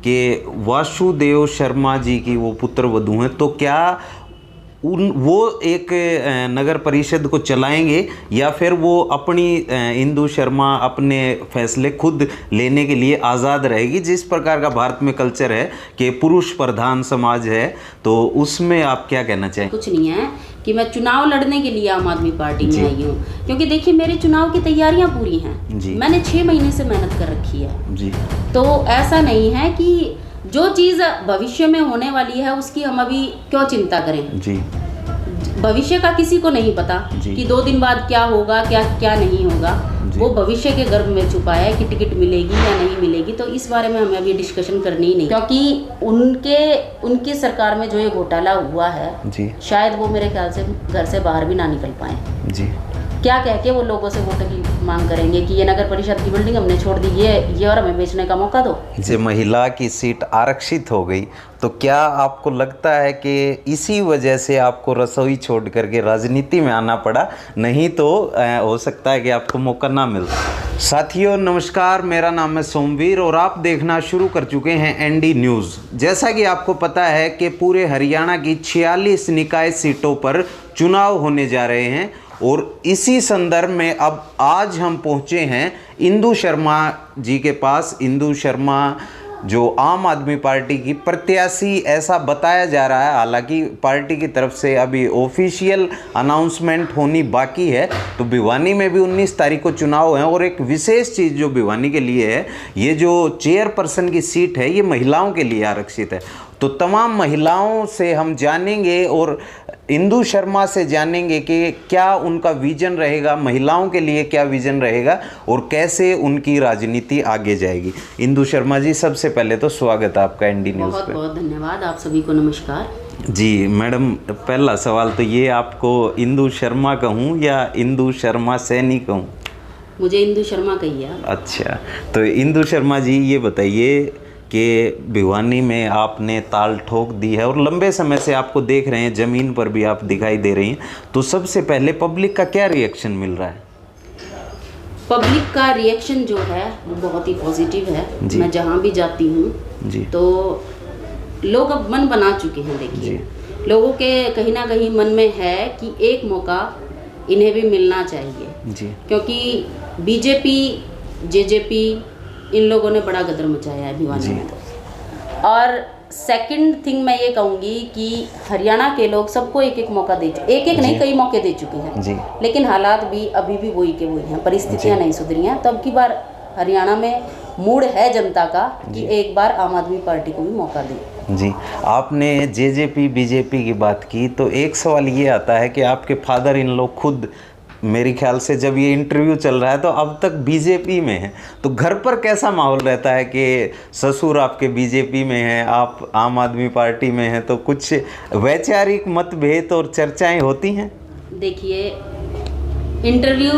कि वासुदेव शर्मा जी की वो पुत्र वधू हैं, तो क्या वो एक नगर परिषद को चलाएंगे या फिर वो अपनी इंदु शर्मा अपने फैसले खुद लेने के लिए आज़ाद रहेगी? जिस प्रकार का भारत में कल्चर है कि पुरुष प्रधान समाज है, तो उसमें आप क्या कहना चाहें? कुछ नहीं है कि मैं चुनाव लड़ने के लिए आम आदमी पार्टी में आई हूँ, क्योंकि देखिए मेरे चुनाव की तैयारियां पूरी हैं। मैंने 6 महीने से मेहनत कर रखी है जी। तो ऐसा नहीं है कि जो चीज़ भविष्य में होने वाली है उसकी हम अभी क्यों चिंता करें जी। भविष्य का किसी को नहीं पता कि 2 दिन बाद क्या होगा, क्या नहीं होगा। वो भविष्य के गर्भ में छुपा है कि टिकट मिलेगी या नहीं मिलेगी। तो इस बारे में हमें अभी डिस्कशन करनी ही नहीं, क्योंकि उनकी सरकार में जो ये घोटाला हुआ है जी, शायद वो मेरे ख्याल से घर से बाहर भी ना निकल पाए जी। क्या कह के वो लोगों से वोटों की मांग करेंगे कि ये नगर परिषद की बिल्डिंग हमने छोड़ दी, ये और हमें बेचने का मौका दो। जब महिला की सीट आरक्षित हो गई तो क्या आपको लगता है कि इसी वजह से आपको रसोई छोड़ करके राजनीति में आना पड़ा? नहीं तो हो सकता है कि आपको मौका ना मिलता। साथियों नमस्कार, मेरा नाम है सोमवीर और आप देखना शुरू कर चुके हैं एनडी न्यूज़। जैसा कि आपको पता है कि पूरे हरियाणा की 46 निकाय सीटों पर चुनाव होने जा रहे हैं और इसी संदर्भ में अब आज हम पहुंचे हैं इंदु शर्मा जी के पास। इंदु शर्मा जो आम आदमी पार्टी की प्रत्याशी ऐसा बताया जा रहा है, हालांकि पार्टी की तरफ से अभी ऑफिशियल अनाउंसमेंट होनी बाकी है। तो भिवानी में भी 19 तारीख को चुनाव है और एक विशेष चीज़ जो भिवानी के लिए है, ये जो चेयरपर्सन की सीट है ये महिलाओं के लिए आरक्षित है। तो तमाम महिलाओं से हम जानेंगे और इंदु शर्मा से जानेंगे कि क्या उनका विजन रहेगा, महिलाओं के लिए क्या विजन रहेगा और कैसे उनकी राजनीति आगे जाएगी। इंदु शर्मा जी, सबसे पहले तो स्वागत है आपका एनडी न्यूज़ पे। बहुत बहुत धन्यवाद, आप सभी को नमस्कार जी। मैडम, पहला सवाल तो ये, आपको इंदु शर्मा कहूँ या इंदु शर्मा सैनी कहूँ? मुझे इंदु शर्मा कहिए। अच्छा, तो इंदु शर्मा जी ये बताइए कि भिवानी में आपने ताल ठोक दी है और लंबे समय से आपको देख रहे हैं, ज़मीन पर भी आप दिखाई दे रही हैं, तो सबसे पहले पब्लिक का क्या रिएक्शन मिल रहा है? पब्लिक का रिएक्शन जो है वो बहुत ही पॉजिटिव है। मैं जहाँ भी जाती हूँ जी, तो लोग अब मन बना चुके हैं। देखिए लोगों के कहीं ना कहीं मन में है कि एक मौका इन्हें भी मिलना चाहिए जी, क्योंकि बीजेपी जेजेपी इन लोगों ने बड़ा गदर मचाया है भिवानी में। तो और सेकंड थिंग मैं ये कहूँगी कि हरियाणा के लोग सबको एक एक मौका दे चुके, एक नहीं कई मौके दे चुके हैं जी। लेकिन हालात भी अभी भी वही के वही हैं, परिस्थितियाँ नहीं सुधरी हैं। तो अब की बार हरियाणा में मूड है जनता का कि एक बार आम आदमी पार्टी को भी मौका दें जी। आपने जेजेपी बीजेपी की बात की, तो एक सवाल ये आता है कि आपके फादर इन लोग खुद, मेरे ख्याल से जब ये इंटरव्यू चल रहा है तो अब तक बीजेपी में है, तो घर पर कैसा माहौल रहता है कि ससुर आपके बीजेपी में हैं, आप आम आदमी पार्टी में हैं, तो कुछ वैचारिक मतभेद और चर्चाएं होती हैं? देखिए इंटरव्यू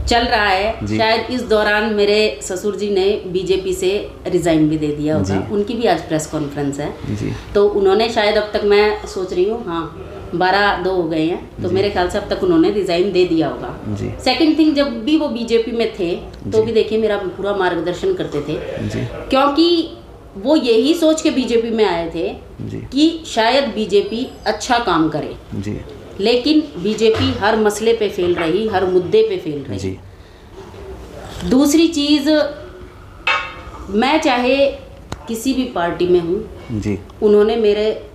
चल रहा है, शायद इस दौरान मेरे ससुर जी ने बीजेपी से रिज़ाइन भी दे दिया होगा। उनकी भी आज प्रेस कॉन्फ्रेंस है जी। तो उन्होंने शायद, अब तक मैं सोच रही हूँ, हाँ 12-2 हो गए हैं, तो मेरे ख्याल से अब तक उन्होंने रिज़ाइन दे दिया होगा। सेकंड थिंग, जब भी वो बीजेपी में थे तो भी देखिए मेरा पूरा मार्गदर्शन करते थे जी। क्योंकि वो यही सोच के बीजेपी में आए थे कि शायद बीजेपी अच्छा काम करे जी। लेकिन बीजेपी हर मसले पे फेल रही, हर मुद्दे पे फेल रही जी। दूसरी चीज़, मैं चाहे किसी भी पार्टी में हूँ जी, उन्होंने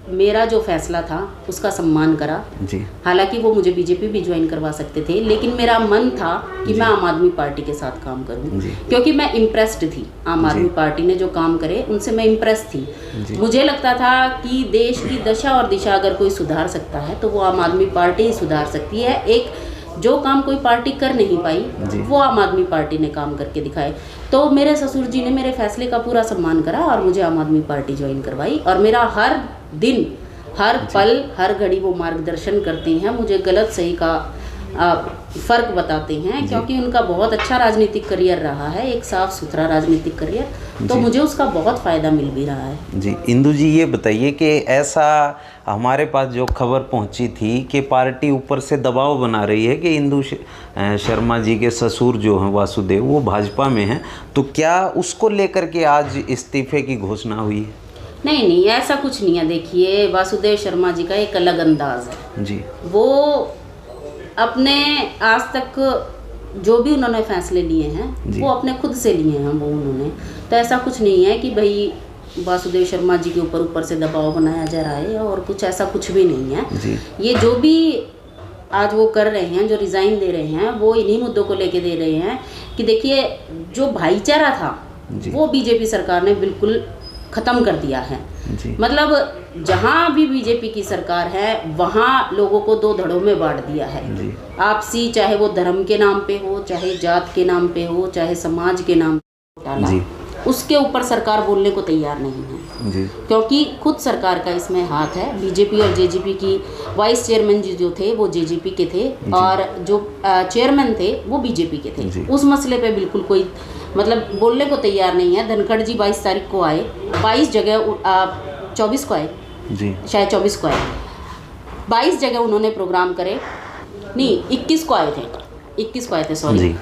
मेरा जो फैसला था उसका सम्मान करा जी। हालांकि वो मुझे बीजेपी भी ज्वाइन करवा सकते थे, लेकिन मेरा मन था कि मैं आम आदमी पार्टी के साथ काम करूं, क्योंकि मैं इम्प्रेस्ड थी। आम आदमी पार्टी ने जो काम करे उनसे मैं इम्प्रेस थी। मुझे लगता था कि देश की दशा और दिशा अगर कोई सुधार सकता है तो वो आम आदमी पार्टी ही सुधार सकती है। एक जो काम कोई पार्टी कर नहीं पाई वो आम आदमी पार्टी ने काम करके दिखाए। तो मेरे ससुर जी ने मेरे फैसले का पूरा सम्मान करा और मुझे आम आदमी पार्टी ज्वाइन करवाई, और मेरा हर दिन, हर पल, हर घड़ी वो मार्गदर्शन करती हैं। मुझे गलत सही का फ़र्क बताते हैं, क्योंकि उनका बहुत अच्छा राजनीतिक करियर रहा है, एक साफ सुथरा राजनीतिक करियर, तो मुझे उसका बहुत फ़ायदा मिल भी रहा है। जी इंदु जी, ये बताइए कि ऐसा हमारे पास जो खबर पहुंची थी कि पार्टी ऊपर से दबाव बना रही है कि इंदु शर्मा जी के ससुर जो हैं वासुदेव, वो भाजपा में हैं, तो क्या उसको लेकर के आज इस्तीफे की घोषणा हुई है? नहीं नहीं, ऐसा कुछ नहीं है। देखिए, वासुदेव शर्मा जी का एक अलग अंदाज है जी। वो अपने आज तक जो भी उन्होंने फैसले लिए हैं वो अपने खुद से लिए हैं वो उन्होंने, तो ऐसा कुछ नहीं है कि भाई वासुदेव शर्मा जी के ऊपर से दबाव बनाया जा रहा है और कुछ ऐसा कुछ भी नहीं है जी। ये जो भी आज वो कर रहे हैं, जो रिज़ाइन दे रहे हैं, वो इन्हीं मुद्दों को लेके दे रहे हैं कि देखिए, जो भाईचारा था वो बीजेपी सरकार ने बिल्कुल ख़त्म कर दिया है। मतलब जहाँ भी बीजेपी की सरकार है वहाँ लोगों को दो धड़ों में बांट दिया है आपसी, चाहे वो धर्म के नाम पे हो, चाहे जात के नाम पे हो, चाहे समाज के नाम पे डाला, उसके ऊपर सरकार बोलने को तैयार नहीं है जी। क्योंकि खुद सरकार का इसमें हाथ है। बीजेपी और जेजेपी की वाइस चेयरमैन जी जो थे वो जेजेपी के थे और जो चेयरमैन थे वो बीजेपी के थे। उस मसले पे बिल्कुल कोई मतलब बोलने को तैयार नहीं है। धनखड़ जी 22 तारीख को आए, 22 जगह 24 को आए जी, शायद 24 को आए, 22 जगह उन्होंने प्रोग्राम करे, नहीं 21 को आए थे, 21 को आए थे सॉरी,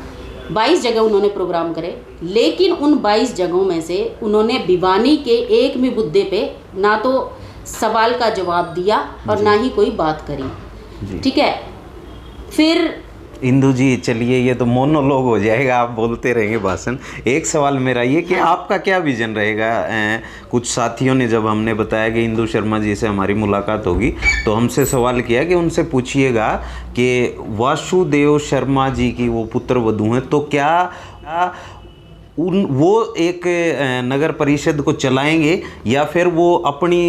22 जगह उन्होंने प्रोग्राम करे, लेकिन उन 22 जगहों में से उन्होंने भिवानी के एक भी मुद्दे पे ना तो सवाल का जवाब दिया और ना ही कोई बात करी। ठीक है, फिर इंदु जी चलिए, ये तो मोनोलॉग हो जाएगा, आप बोलते रहेंगे भाषण। एक सवाल मेरा ये कि आपका क्या विजन रहेगा? कुछ साथियों ने जब हमने बताया कि इंदु शर्मा जी से हमारी मुलाकात होगी तो हमसे सवाल किया कि उनसे पूछिएगा कि वासुदेव शर्मा जी की वो पुत्र वधू हैं, तो क्या वो एक नगर परिषद को चलाएंगे या फिर वो अपनी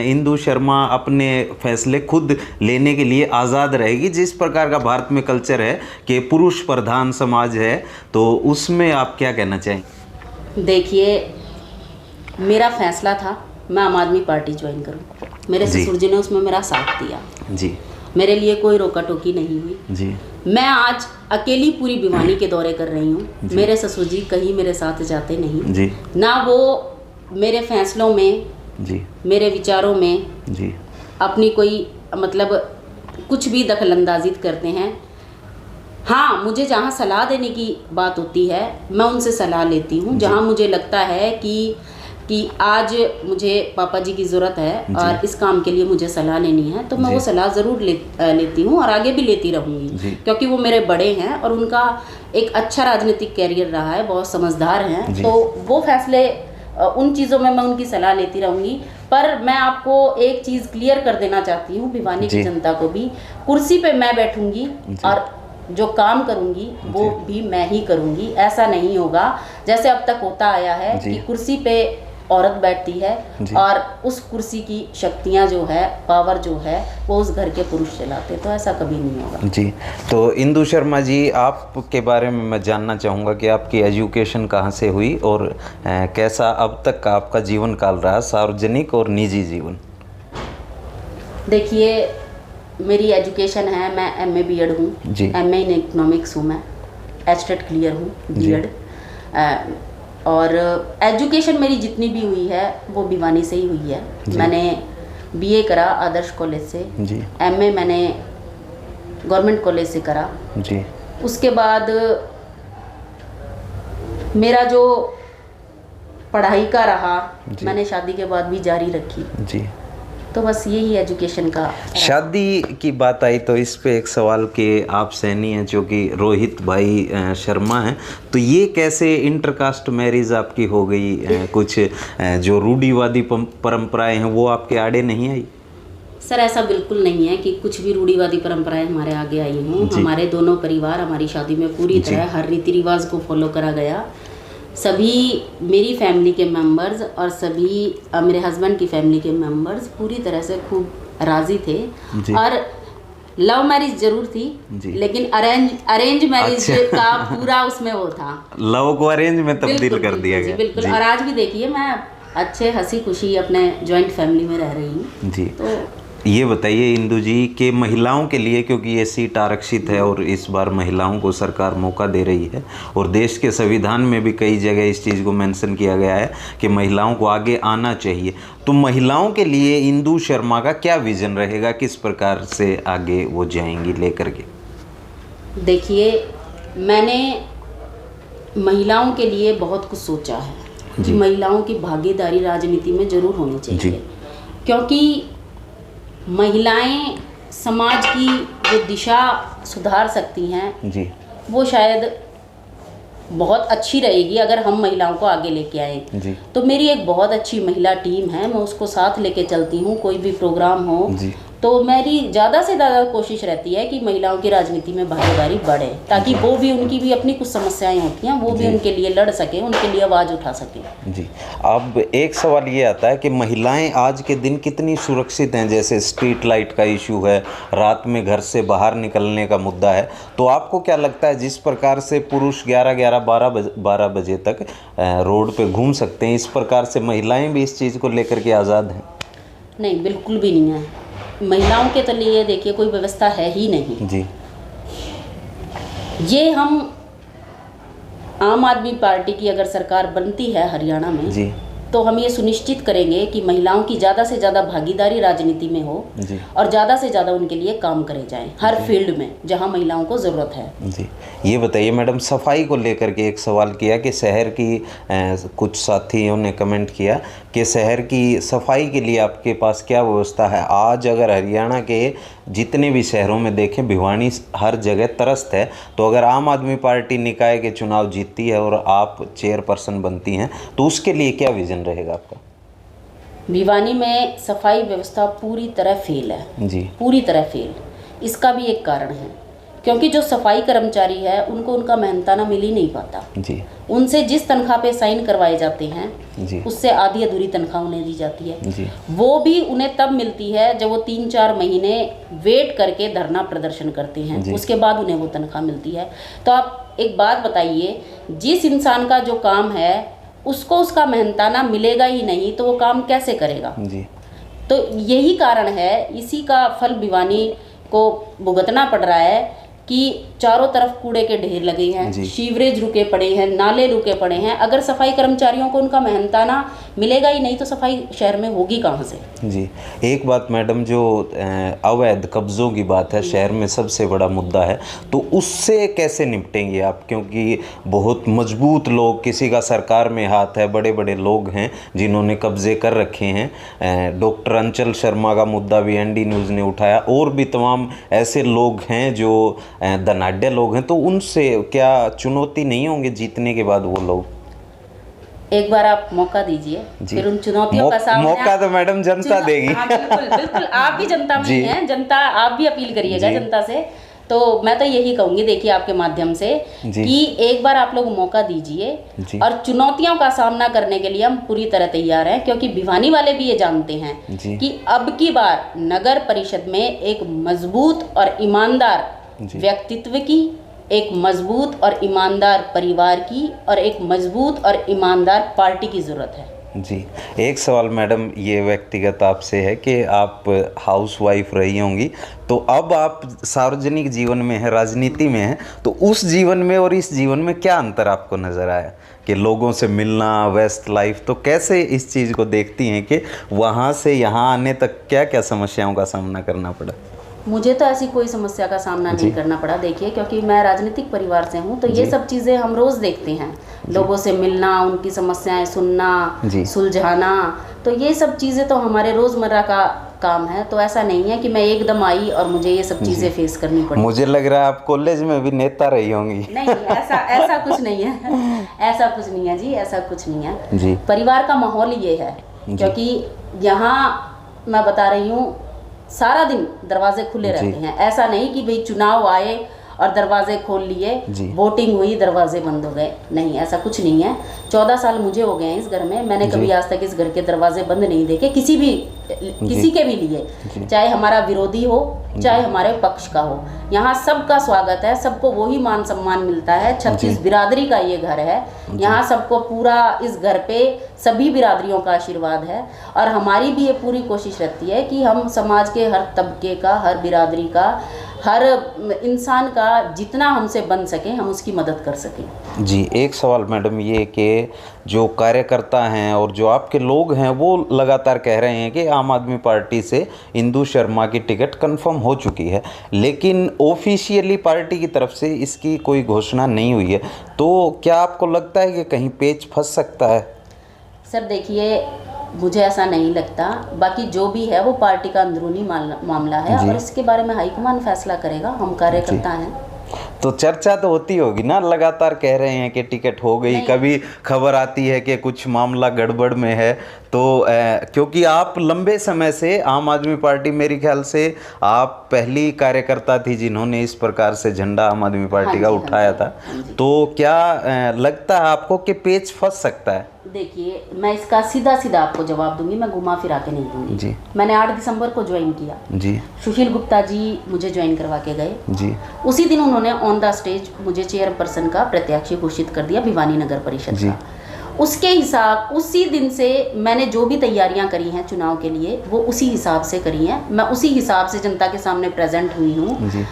इंदु शर्मा अपने फैसले खुद लेने के लिए आज़ाद रहेगी? जिस प्रकार का भारत में कल्चर है कि पुरुष प्रधान समाज है, तो उसमें आप क्या कहना चाहेंगे? देखिए, मेरा फैसला था मैं आम आदमी पार्टी ज्वाइन करूं। मेरे ससुर जी ने उसमें मेरा साथ दिया जी, मेरे लिए कोई रोका टोकी नहीं हुई जी। मैं आज अकेली पूरी भिवानी के दौरे कर रही हूँ, मेरे ससुर जी कहीं मेरे साथ जाते नहीं जी, ना वो मेरे फैसलों में जी, मेरे विचारों में जी अपनी कोई मतलब कुछ भी दखलंदाजी करते हैं। हाँ, मुझे जहाँ सलाह देने की बात होती है मैं उनसे सलाह लेती हूँ। जहाँ मुझे लगता है कि आज मुझे पापा जी की ज़रूरत है और इस काम के लिए मुझे सलाह लेनी है, तो मैं वो सलाह ज़रूर लेती हूँ और आगे भी लेती रहूँगी, क्योंकि वो मेरे बड़े हैं और उनका एक अच्छा राजनीतिक कैरियर रहा है, बहुत समझदार हैं, तो वो फैसले उन चीज़ों में मैं उनकी सलाह लेती रहूँगी। पर मैं आपको एक चीज़ क्लियर कर देना चाहती हूँ भिवानी की जनता को भी, कुर्सी पे मैं बैठूँगी और जो काम करूँगी वो भी मैं ही करूँगी। ऐसा नहीं होगा जैसे अब तक होता आया है कि कुर्सी पे औरत बैठती है और उस कुर्सी की शक्तियाँ जो है, पावर जो है, वो उस घर के पुरुष चलाते, तो ऐसा कभी नहीं होगा जी। तो इंदु शर्मा जी, आपके बारे में मैं जानना चाहूँगा कि आपकी एजुकेशन कहाँ से हुई और कैसा अब तक का आपका जीवन काल रहा, सार्वजनिक और निजी जीवन? देखिए, मेरी एजुकेशन है, मैं MA B.Ed हूँ, MA इन इकोनॉमिक्स हूँ, मैं एस्टेट क्लियर हूँ B.Ed, और एजुकेशन मेरी जितनी भी हुई है वो भिवानी से ही हुई है। मैंने BA करा आदर्श कॉलेज से जी, MA मैंने गवर्नमेंट कॉलेज से करा जी। उसके बाद मेरा जो पढ़ाई का रहा मैंने शादी के बाद भी जारी रखी जी। तो बस यही एजुकेशन का। शादी की बात आई तो इस पे एक सवाल कि आप सैनी हैं जो कि रोहित भाई शर्मा हैं, तो ये कैसे इंटरकास्ट मैरिज आपकी हो गई? कुछ जो रूढ़िवादी परंपराएं हैं वो आपके आड़े नहीं आई? सर, ऐसा बिल्कुल नहीं है कि कुछ भी रूढ़िवादी परंपराएं हमारे आगे आई हों। हमारे दोनों परिवार, हमारी शादी में पूरी तरह हर रीति रिवाज को फॉलो करा गया। सभी मेरी फैमिली के मेंबर्स और सभी मेरे हस्बैंड की फैमिली के मेंबर्स पूरी तरह से खूब राज़ी थे। और लव मैरिज जरूर थी लेकिन अरेंज मैरिज का पूरा उसमें वो था, लव को अरेंज में तब्दील कर दिया गया। बिल्कुल। और आज भी देखिए मैं अच्छे हंसी खुशी अपने जॉइंट फैमिली में रह रही हूँ जी। तो ये बताइए इंदु जी कि महिलाओं के लिए, क्योंकि ये सीट आरक्षित है और इस बार महिलाओं को सरकार मौका दे रही है और देश के संविधान में भी कई जगह इस चीज़ को मेंशन किया गया है कि महिलाओं को आगे आना चाहिए, तो महिलाओं के लिए इंदु शर्मा का क्या विजन रहेगा, किस प्रकार से आगे वो जाएंगी लेकर के? देखिए, मैंने महिलाओं के लिए बहुत कुछ सोचा है कि महिलाओं की भागीदारी राजनीति में जरूर होनी चाहिए, क्योंकि महिलाएं समाज की जो दिशा सुधार सकती हैं जी, वो शायद बहुत अच्छी रहेगी अगर हम महिलाओं को आगे लेके आए जी। तो मेरी एक बहुत अच्छी महिला टीम है, मैं उसको साथ लेके चलती हूँ। कोई भी प्रोग्राम हो जी, तो मेरी ज़्यादा से ज़्यादा कोशिश रहती है कि महिलाओं की राजनीति में भागीदारी बढ़े, ताकि वो भी, उनकी भी अपनी कुछ समस्याएं होती हैं, वो भी उनके लिए लड़ सके, उनके लिए आवाज़ उठा सके। जी। अब एक सवाल ये आता है कि महिलाएं आज के दिन कितनी सुरक्षित हैं, जैसे स्ट्रीट लाइट का इशू है, रात में घर से बाहर निकलने का मुद्दा है, तो आपको क्या लगता है जिस प्रकार से पुरुष 11 बजे तक रोड पे घूम सकते हैं, इस प्रकार से महिलाएं भी इस चीज़ को लेकर के आज़ाद हैं? नहीं, बिल्कुल भी नहीं है। महिलाओं के तो लिए देखिए कोई व्यवस्था है ही नहीं जी। ये हम आम आदमी पार्टी की अगर सरकार बनती है हरियाणा में जी, तो हम ये सुनिश्चित करेंगे कि महिलाओं की ज़्यादा से ज़्यादा भागीदारी राजनीति में हो जी, और ज़्यादा से ज़्यादा उनके लिए काम करे जाएं हर फील्ड में जहां महिलाओं को ज़रूरत है। जी। ये बताइए मैडम, सफाई को लेकर के एक सवाल किया कि शहर की कुछ साथियों ने कमेंट किया कि शहर की सफाई के लिए आपके पास क्या व्यवस्था है? आज अगर हरियाणा के जितने भी शहरों में देखें, भिवानी हर जगह त्रस्त है, तो अगर आम आदमी पार्टी निकाय के चुनाव जीतती है और आप चेयरपर्सन बनती हैं तो उसके लिए क्या विजन रहेगा आपका? भिवानी में सफाई व्यवस्था पूरी तरह फेल है जी, पूरी तरह फेल। इसका भी एक कारण है, क्योंकि जो सफाई कर्मचारी है उनको उनका मेहनताना मिल ही नहीं पाता। जी, उनसे जिस तनख्वाह पे साइन करवाए जाते हैं जी, उससे आधी अधूरी तनख्वाह उन्हें दी जाती है। जी, वो भी उन्हें तब मिलती है जब वो 3-4 महीने वेट करके धरना प्रदर्शन करते हैं, उसके बाद उन्हें वो तनख्वाह मिलती है। तो आप एक बात बताइए, जिस इंसान का जो काम है उसको उसका मेहनताना मिलेगा ही नहीं तो वो काम कैसे करेगा? जी, तो यही कारण है, इसी का फल भिवानी को भुगतना पड़ रहा है कि चारों तरफ कूड़े के ढेर लगे हैं, सीवरेज रुके पड़े हैं, नाले रुके पड़े हैं। अगर सफाई कर्मचारियों को उनका मेहनताना मिलेगा ही नहीं तो सफाई शहर में होगी कहाँ से? जी। एक बात मैडम, जो अवैध कब्ज़ों की बात है, शहर में सबसे बड़ा मुद्दा है, तो उससे कैसे निपटेंगे आप? क्योंकि बहुत मजबूत लोग, किसी का सरकार में हाथ है, बड़े बड़े लोग हैं जिन्होंने कब्ज़े कर रखे हैं। डॉक्टर अंचल शर्मा का मुद्दा भी एनडी न्यूज़ ने उठाया, और भी तमाम ऐसे लोग हैं जो धनाढ़ लोग हैं, तो उनसे क्या चुनौती नहीं होंगे जीतने के बाद वो लोग? एक बार आप मौका दीजिए, फिर उन चुनौतियों का सामना। मौका तो मैडम जनता देगी। हाँ, बिल्कुल बिल्कुल, आप भी जनता में ही हैं, जनता, आप भी अपील करिएगा जनता से। तो मैं तो यही कहूँगी, देखिए आपके माध्यम से, कि एक बार आप लोग मौका दीजिए और चुनौतियों का सामना करने के लिए हम पूरी तरह तैयार हैं, क्योंकि भिवानी वाले भी ये जानते हैं कि अब की बार नगर परिषद में एक मजबूत और ईमानदार व्यक्तित्व की, एक मजबूत और ईमानदार परिवार की और एक मजबूत और ईमानदार पार्टी की ज़रूरत है। जी। एक सवाल मैडम ये व्यक्तिगत आपसे है कि आप हाउसवाइफ रही होंगी, तो अब आप सार्वजनिक जीवन में हैं, राजनीति में हैं, तो उस जीवन में और इस जीवन में क्या अंतर आपको नज़र आया कि लोगों से मिलना, व्यस्त लाइफ, तो कैसे इस चीज़ को देखती हैं कि वहाँ से यहाँ आने तक क्या क्या समस्याओं का सामना करना पड़ा? मुझे तो ऐसी कोई समस्या का सामना नहीं करना पड़ा, देखिए, क्योंकि मैं राजनीतिक परिवार से हूँ, तो ये सब चीज़ें हम रोज़ देखते हैं, लोगों से मिलना, उनकी समस्याएं सुनना, सुलझाना, तो ये सब चीज़ें तो हमारे रोज़मर्रा का काम है। तो ऐसा नहीं है कि मैं एकदम आई और मुझे ये सब चीज़ें फेस करनी पड़ी। मुझे लग रहा है आप कॉलेज में भी नेता रही होंगी। नहीं, ऐसा कुछ नहीं है, ऐसा कुछ नहीं है जी, ऐसा कुछ नहीं है जी। परिवार का माहौल ये है, क्योंकि यहाँ मैं बता रही हूँ सारा दिन दरवाजे खुले रहते हैं। ऐसा नहीं कि भाई चुनाव आए और दरवाजे खोल लिए, वोटिंग हुई, दरवाजे बंद हो गए, नहीं, ऐसा कुछ नहीं है। 14 साल मुझे हो गए हैं इस घर में। मैंने कभी आज तक इस घर के दरवाजे बंद नहीं देखे किसी के भी लिए, चाहे हमारा विरोधी हो चाहे हमारे पक्ष का हो। यहाँ सबका स्वागत है, सबको वही मान सम्मान मिलता है। 36 बिरादरी का ये घर है, यहाँ सबको पूरा इस घर पे सभी बिरादरियों का आशीर्वाद है। और हमारी भी ये पूरी कोशिश रहती है कि हम समाज के हर तबके का, हर बिरादरी का, हर इंसान का जितना हमसे बन सके हम उसकी मदद कर सकें। जी, एक सवाल मैडम ये कि जो कार्यकर्ता हैं और जो आपके लोग हैं वो लगातार कह रहे हैं कि आम आदमी पार्टी से इंदु शर्मा की टिकट कंफर्म हो चुकी है, लेकिन ऑफिशियली पार्टी की तरफ से इसकी कोई घोषणा नहीं हुई है, तो क्या आपको लगता है कि कहीं पेच फंस सकता है? सर देखिए, मुझे ऐसा नहीं लगता। बाकी जो भी है वो पार्टी का अंदरूनी मामला है और इसके बारे में हाईकमान फैसला करेगा। हम कार्यकर्ता हैं। तो चर्चा तो होती होगी ना, लगातार कह रहे हैं कि टिकट हो गई, कभी खबर आती है कि कुछ मामला गड़बड़ में है। तो क्योंकि आप लंबे समय से आम आदमी पार्टी, मेरे ख्याल से आप पहली कार्यकर्ता थी जिन्होंने इस प्रकार से झंडा आम आदमी पार्टी का उठाया था, तो क्या लगता है आपको कि पेच फंस सकता है? देखिए, मैं इसका सीधा सीधा आपको जवाब दूंगी, मैं घुमा फिरा के नहीं दूंगी जी। मैंने 8 दिसंबर को ज्वाइन किया जी। सुशील गुप्ता जी मुझे ज्वाइन करवा के गए जी। उसी दिन उन्होंने ऑन द स्टेज मुझे चेयरपर्सन का प्रत्याशी घोषित कर दिया भिवानी नगर परिषद का। उसके हिसाब उसी दिन से मैंने जो भी तैयारियां करी हैं चुनाव के लिए वो उसी हिसाब से करी हैं। मैं उसी हिसाब से जनता के सामने प्रेजेंट हुई हूँ।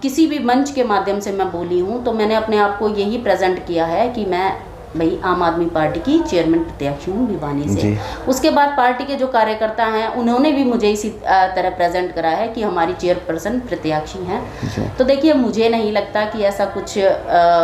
किसी भी मंच के माध्यम से मैं बोली हूँ तो मैंने अपने आप को यही प्रेजेंट किया है कि मैं भाई आम आदमी पार्टी की चेयरमैन प्रत्याशी हूँ भिवानी से। उसके बाद पार्टी के जो कार्यकर्ता हैं उन्होंने भी मुझे इसी तरह प्रेजेंट करा है कि हमारी चेयरपर्सन प्रत्याशी हैं। तो देखिए, मुझे नहीं लगता कि ऐसा कुछ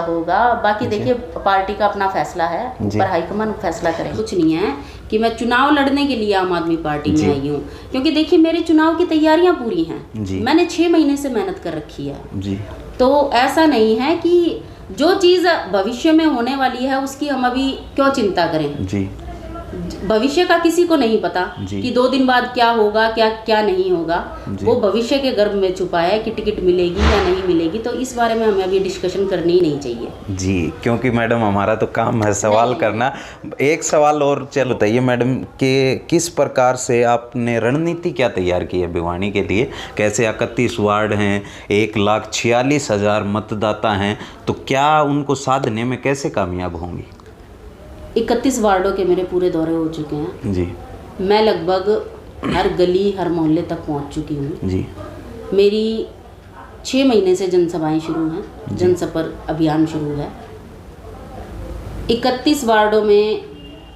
होगा। बाकी देखिए, पार्टी का अपना फैसला है, ऊपर हाईकमान फैसला करे। कुछ नहीं है कि मैं चुनाव लड़ने के लिए आम आदमी पार्टी में आई हूँ, क्योंकि देखिए मेरे चुनाव की तैयारियाँ पूरी हैं। मैंने 6 महीने से मेहनत कर रखी है। तो ऐसा नहीं है कि जो चीज़ भविष्य में होने वाली है उसकी हम अभी क्यों चिंता करें। जी। भविष्य का किसी को नहीं पता कि 2 दिन बाद क्या होगा, क्या नहीं होगा। वो भविष्य के गर्भ में छुपा है कि टिकट मिलेगी या नहीं मिलेगी। तो इस बारे में हमें अभी डिस्कशन करनी ही नहीं चाहिए। जी, क्योंकि मैडम हमारा तो काम है सवाल करना। एक सवाल और चलो बताइए मैडम कि किस प्रकार से आपने रणनीति क्या तैयार की है भिवानी के लिए? कैसे 31 वार्ड हैं, 1,46,000 मतदाता हैं, तो क्या उनको साधने में कैसे कामयाब होंगी? 31 वार्डों के मेरे पूरे दौरे हो चुके हैं जी। मैं लगभग हर गली हर मोहल्ले तक पहुंच चुकी हूँ जी। मेरी 6 महीने से जनसभाएं शुरू हैं, जनसंपर्क अभियान शुरू है। 31 वार्डों में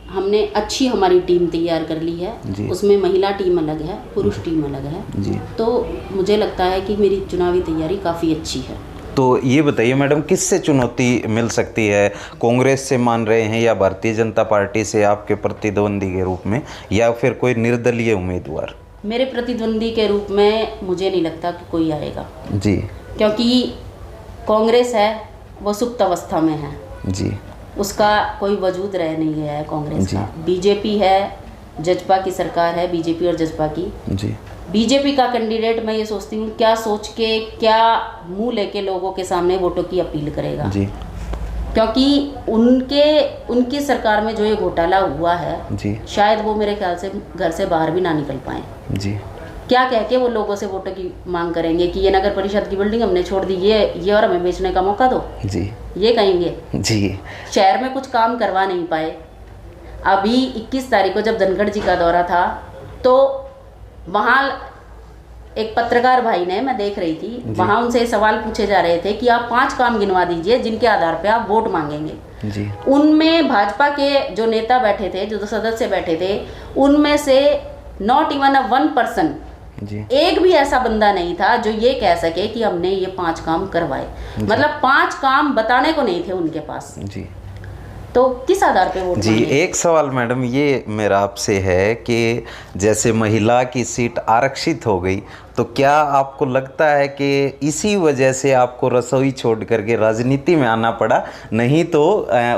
हमने अच्छी हमारी टीम तैयार कर ली है। उसमें महिला टीम अलग है, पुरुष टीम अलग है जी। तो मुझे लगता है कि मेरी चुनावी तैयारी काफ़ी अच्छी है। तो ये बताइए मैडम, किससे चुनौती मिल सकती है? कांग्रेस से मान रहे हैं या भारतीय जनता पार्टी से आपके प्रतिद्वंदी के रूप में, या फिर कोई निर्दलीय उम्मीदवार? मेरे प्रतिद्वंदी के रूप में मुझे नहीं लगता कि कोई आएगा जी, क्योंकि कांग्रेस है वो सुप्त अवस्था में है जी। उसका कोई वजूद रह नहीं गया है कांग्रेस का। बीजेपी है, जजपा की सरकार है, बीजेपी और जजपा की जी। बीजेपी का कैंडिडेट मैं ये सोचती हूँ क्या सोच के, क्या मुंह लेके लोगों के सामने वोटों की अपील करेगा जी। क्योंकि उनकी सरकार में जो ये घोटाला हुआ है जी, शायद वो मेरे ख्याल से घर से बाहर भी ना निकल पाए जी। क्या कह के वो लोगों से वोटों की मांग करेंगे कि ये नगर परिषद की बिल्डिंग हमने छोड़ दी, ये और हमें बेचने का मौका दो जी, ये कहेंगे जी। शहर में कुछ काम करवा नहीं पाए। अभी 21 तारीख को जब धनखड़ जी का दौरा था तो वहाँ एक पत्रकार भाई ने, मैं देख रही थी, वहाँ उनसे सवाल पूछे जा रहे थे कि आप 5 काम गिनवा दीजिए जिनके आधार पे आप वोट मांगेंगे जी। उनमें भाजपा के जो नेता बैठे थे, जो सदस्य बैठे थे, उनमें से नॉट इवन 1% एक भी ऐसा बंदा नहीं था जो ये कह सके कि हमने ये 5 काम करवाए। मतलब 5 काम बताने को नहीं थे उनके पास जी। तो किस आधार पे वोट जी? एक सवाल मैडम ये मेरा आपसे है कि जैसे महिला की सीट आरक्षित हो गई तो क्या आपको लगता है कि इसी वजह से आपको रसोई छोड़ करके राजनीति में आना पड़ा, नहीं तो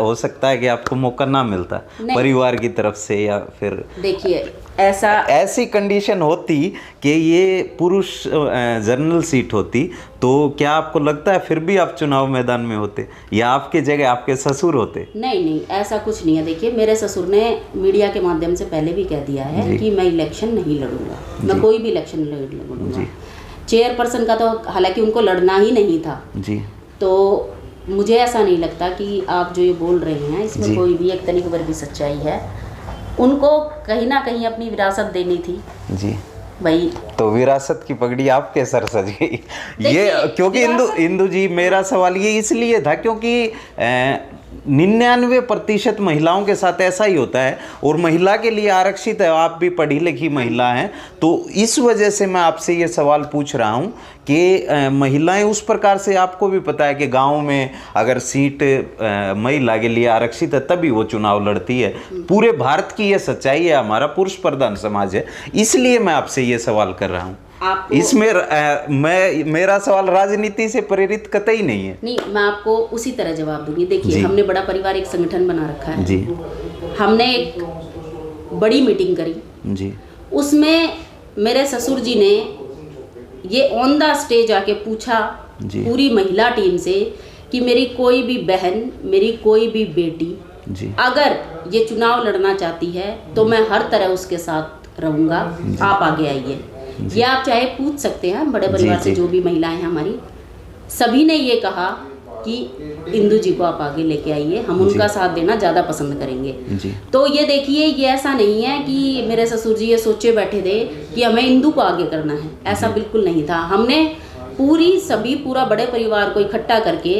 हो सकता है कि आपको मौका ना मिलता परिवार की तरफ से, या फिर देखिए ऐसी कंडीशन होती कि ये पुरुष जनरल सीट होती, तो क्या आपको लगता है फिर भी आप चुनाव मैदान में होते, या आपके जगह आपके ससुर होते? नहीं, ऐसा कुछ नहीं है। देखिए, मेरे ससुर ने मीडिया के माध्यम से पहले भी कह दिया है कि मैं इलेक्शन नहीं लड़ूंगा, मैं कोई भी इलेक्शन नहीं लड़ूंगा। चेयरपर्सन का तो हालांकि उनको लड़ना ही नहीं था जी। तो मुझे ऐसा नहीं लगता कि आप जो ये बोल रहे हैं इसमें कोई भी एक तरीके पर भी सच्चाई है। उनको कहीं ना कहीं अपनी विरासत देनी थी जी भाई, तो विरासत की पगड़ी आपके सर सज गई ये, क्योंकि इंदु जी, मेरा सवाल ये इसलिए था क्योंकि 99% महिलाओं के साथ ऐसा ही होता है, और महिला के लिए आरक्षित है। आप भी पढ़ी लिखी महिला हैं, तो इस वजह से मैं आपसे ये सवाल पूछ रहा हूँ कि महिलाएं उस प्रकार से, आपको भी पता है कि गांव में अगर सीट महिला के लिए आरक्षित है तभी वो चुनाव लड़ती है। पूरे भारत की ये सच्चाई है, हमारा पुरुष प्रधान समाज है, इसलिए मैं आपसे ये सवाल कर रहा हूँ। इसमें मेरा सवाल राजनीति से प्रेरित कतई नहीं है। नहीं, मैं आपको उसी तरह जवाब दूंगी। देखिए, हमने बड़ा पारिवारिक संगठन बना रखा है जी। हमने एक बड़ी मीटिंग करी जी, उसमें मेरे ससुर जी ने ये ऑन द स्टेज आके पूछा पूरी महिला टीम से कि मेरी कोई भी बहन, मेरी कोई भी बेटी जी, अगर ये चुनाव लड़ना चाहती है तो मैं हर तरह उसके साथ रहूंगा, आप आगे आइए। ये आप चाहे पूछ सकते हैं बड़े परिवार से, जो भी महिलाएं हैं हमारी, सभी ने ये कहा कि इंदु जी को आप आगे लेके आइए, हम उनका साथ देना ज़्यादा पसंद करेंगे जी। तो ये देखिए, ये ऐसा नहीं है कि मेरे ससुर जी ये सोचे बैठे थे कि हमें इंदु को आगे करना है, ऐसा बिल्कुल नहीं था। हमने पूरा बड़े परिवार को इकट्ठा करके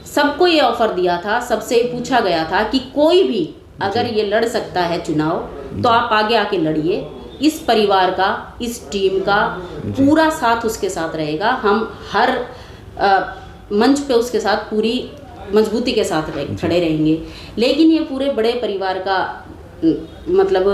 सबको ये ऑफर दिया था, सबसे पूछा गया था कि कोई भी अगर ये लड़ सकता है चुनाव तो आप आगे आके लड़िए। इस परिवार का, इस टीम का पूरा साथ उसके साथ रहेगा। हम हर मंच पे उसके साथ पूरी मजबूती के साथ खड़े रहेंगे। लेकिन ये पूरे बड़े परिवार का मतलब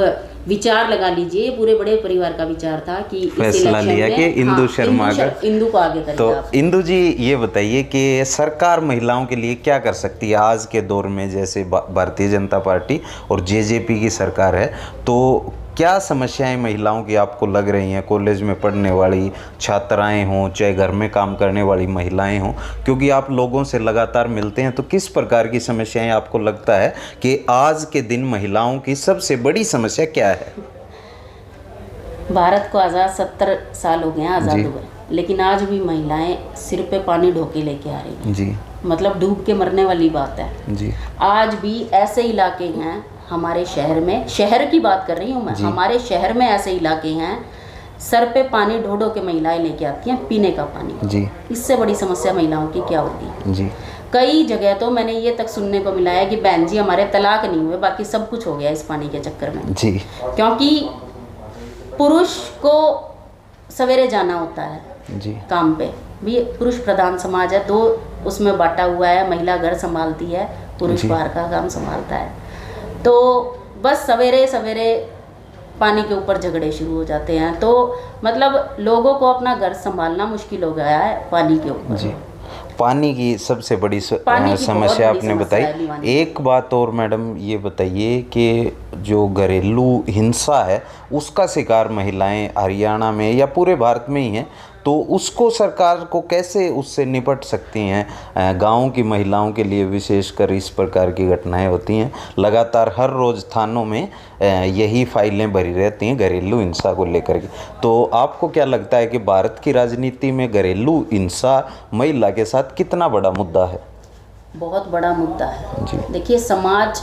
विचार लगा लीजिए, पूरे बड़े परिवार का विचार था कि फैसला लिया कि इंदु शर्मा इंदु को आगे करेंगे। तो इंदु जी, ये बताइए कि सरकार महिलाओं के लिए क्या कर सकती है आज के दौर में? जैसे भारतीय जनता पार्टी और जेजेपी की सरकार है, तो क्या समस्याएं महिलाओं की आपको लग रही हैं? कॉलेज में पढ़ने वाली छात्राएं हों, चाहे घर में काम करने वाली महिलाएं हों, क्योंकि आप लोगों से लगातार मिलते हैं, तो किस प्रकार की समस्याएं आपको लगता है कि आज के दिन महिलाओं की सबसे बड़ी समस्या क्या है? भारत को आज़ाद 70 साल हो गए हैं आज़ाद हुए, लेकिन आज भी महिलाएं सिर पे पानी ढोके लेके आ रही हैं जी, मतलब डूब के मरने वाली बात है जी। आज भी ऐसे इलाके हैं हमारे शहर में, शहर की बात कर रही हूँ मैं, हमारे शहर में ऐसे इलाके हैं सर पे पानी ढो ढो के महिलाएं लेके आती हैं पीने का पानी जी। इससे बड़ी समस्या महिलाओं की क्या होगी जी। कई जगह तो मैंने ये तक सुनने को मिला है कि बहन जी हमारे तलाक नहीं हुए, बाकी सब कुछ हो गया इस पानी के चक्कर में जी। क्योंकि पुरुष को सवेरे जाना होता है जी काम पे, भी पुरुष प्रधान समाज है, 2 उसमें बांटा हुआ है, महिला घर संभालती है, पुरुष बाहर का काम संभालता है। तो बस सवेरे सवेरे पानी के ऊपर झगड़े शुरू हो जाते हैं, तो मतलब लोगों को अपना घर संभालना मुश्किल हो गया है पानी के ऊपर जी। पानी की सबसे बड़ी समस्या आपने बताई। एक बात और मैडम ये बताइए कि जो घरेलू हिंसा है उसका शिकार महिलाएं हरियाणा में या पूरे भारत में ही हैं, तो उसको सरकार को कैसे उससे निपट सकती हैं? गाँव की महिलाओं के लिए विशेषकर इस प्रकार की घटनाएं होती हैं, लगातार हर रोज़ थानों में यही फाइलें भरी रहती हैं घरेलू हिंसा को लेकर के। तो आपको क्या लगता है कि भारत की राजनीति में घरेलू हिंसा महिला के साथ कितना बड़ा मुद्दा है? बहुत बड़ा मुद्दा है जी। देखिए, समाज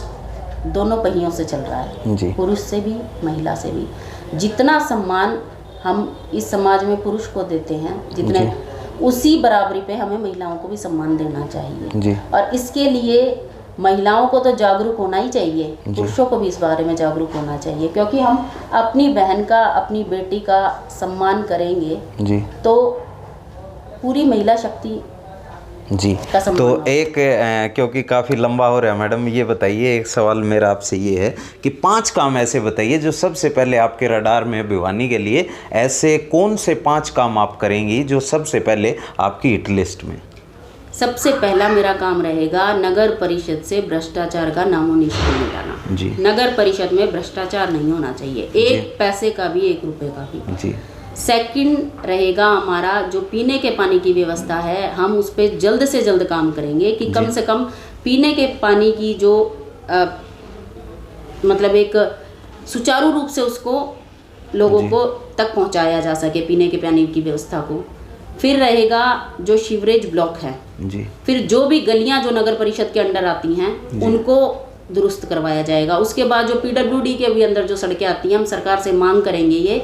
दोनों पहियों से चल रहा है जी, पुरुष से भी महिला से भी। जितना सम्मान हम इस समाज में पुरुष को देते हैं, जितने उसी बराबरी पे हमें महिलाओं को भी सम्मान देना चाहिए जी। और इसके लिए महिलाओं को तो जागरूक होना ही चाहिए, पुरुषों को भी इस बारे में जागरूक होना चाहिए, क्योंकि हम अपनी बहन का, अपनी बेटी का सम्मान करेंगे जी, तो पूरी महिला शक्ति जी। का सम्मान तो हो। एक क्योंकि काफ़ी लंबा हो रहा है मैडम, ये बताइए, एक सवाल मेरा आपसे ये है कि 5 काम ऐसे बताइए जो सबसे पहले आपके रडार में भिवानी के लिए, ऐसे कौन से 5 काम आप करेंगी जो सबसे पहले आपकी हिट लिस्ट में? सबसे पहला मेरा काम रहेगा नगर परिषद से भ्रष्टाचार का नामो निशान मिटाना। जी। नगर परिषद में भ्रष्टाचार नहीं होना चाहिए, एक पैसे का भी, 1 रुपए का भी। जी। सेकंड रहेगा हमारा जो पीने के पानी की व्यवस्था है, हम उस पर जल्द से जल्द काम करेंगे कि कम से कम पीने के पानी की जो मतलब एक सुचारू रूप से उसको लोगों को तक पहुंचाया जा सके, पीने के पानी की व्यवस्था को। फिर रहेगा जो सीवरेज ब्लॉक है जी। फिर जो भी गलियां जो नगर परिषद के अंडर आती हैं उनको दुरुस्त करवाया जाएगा। उसके बाद जो पीडब्ल्यूडी के भी अंदर जो सड़कें आती हैं, हम सरकार से मांग करेंगे ये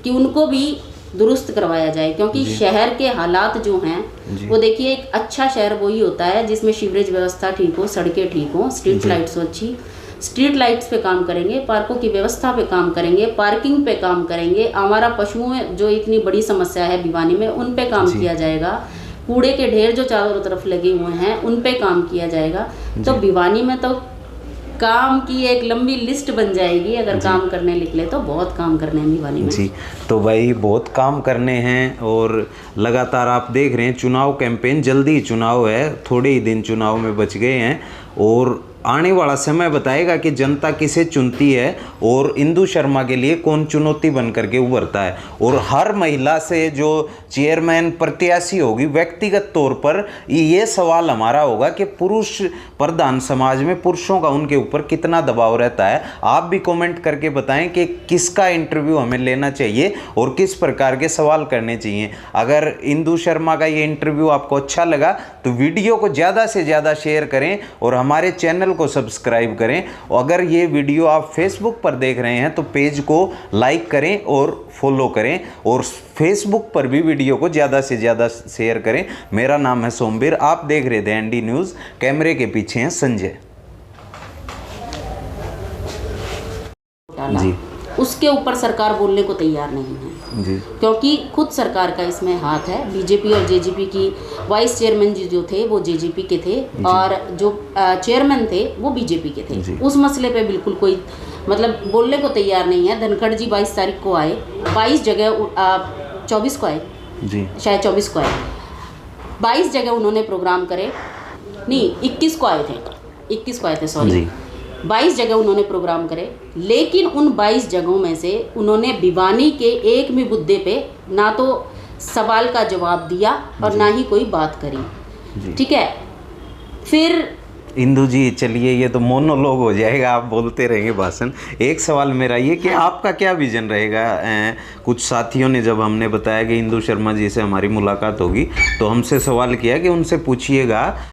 कि उनको भी दुरुस्त करवाया जाए, क्योंकि शहर के हालात जो हैं वो देखिए, एक अच्छा शहर वही होता है जिसमें सीवरेज व्यवस्था ठीक हो, सड़कें ठीक हो, स्ट्रीट लाइट्स हो अच्छी। स्ट्रीट लाइट्स पे काम करेंगे, पार्कों की व्यवस्था पे काम करेंगे, पार्किंग पे काम करेंगे, हमारा पशुओं जो इतनी बड़ी समस्या है भिवानी में उन पे काम किया जाएगा, कूड़े के ढेर जो चारों तरफ लगे हुए हैं उन पे काम किया जाएगा। तो भिवानी में तो काम की एक लंबी लिस्ट बन जाएगी, अगर काम करने निकले तो बहुत काम करने हैं भिवानी में। जी। तो भाई बहुत काम करने हैं और लगातार आप देख रहे हैं चुनाव कैंपेन, जल्दी चुनाव है, थोड़े ही दिन चुनाव में बच गए हैं और आने वाला समय बताएगा कि जनता किसे चुनती है और इंदु शर्मा के लिए कौन चुनौती बन करके उभरता है। और हर महिला से जो चेयरमैन प्रत्याशी होगी, व्यक्तिगत तौर पर ये सवाल हमारा होगा कि पुरुष प्रधान समाज में पुरुषों का उनके ऊपर कितना दबाव रहता है। आप भी कमेंट करके बताएं कि किसका इंटरव्यू हमें लेना चाहिए और किस प्रकार के सवाल करने चाहिए। अगर इंदु शर्मा का ये इंटरव्यू आपको अच्छा लगा तो वीडियो को ज़्यादा से ज़्यादा शेयर करें और हमारे चैनल को सब्सक्राइब करें। और अगर ये वीडियो आप फेसबुक पर देख रहे हैं तो पेज को लाइक करें और फॉलो करें और फेसबुक पर भी वीडियो को ज़्यादा से ज़्यादा शेयर करें। मेरा नाम है सोमवीर, आप देख रहे थे एनडी न्यूज़, कैमरे के पीछे हैं संजय जी। उसके ऊपर सरकार बोलने को तैयार नहीं है जी, क्योंकि खुद सरकार का इसमें हाथ है। बीजेपी और जेजेपी की वाइस चेयरमैन जी जो थे वो जेजेपी के थे और जो चेयरमैन थे वो बीजेपी के थे। उस मसले पे बिल्कुल कोई मतलब बोलने को तैयार नहीं है। धनखड़ जी 22 तारीख को आए, 22 जगह 24 को आए जी, शायद 24 को आए, 22 जगह उन्होंने प्रोग्राम करे, नहीं 21 को आए थे, 21 को आए थे सॉरी, 22 जगह उन्होंने प्रोग्राम करे। लेकिन उन 22 जगहों में से उन्होंने भिवानी के एक भी मुद्दे पे ना तो सवाल का जवाब दिया और ना ही कोई बात करी। ठीक है, फिर इंदु जी चलिए ये तो मोनोलॉग हो जाएगा, आप बोलते रहेंगे भाषण। एक सवाल मेरा ये कि आपका क्या विजन रहेगा? कुछ साथियों ने जब हमने बताया कि इंदु शर्मा जी से हमारी मुलाकात होगी तो हमसे सवाल किया कि उनसे पूछिएगा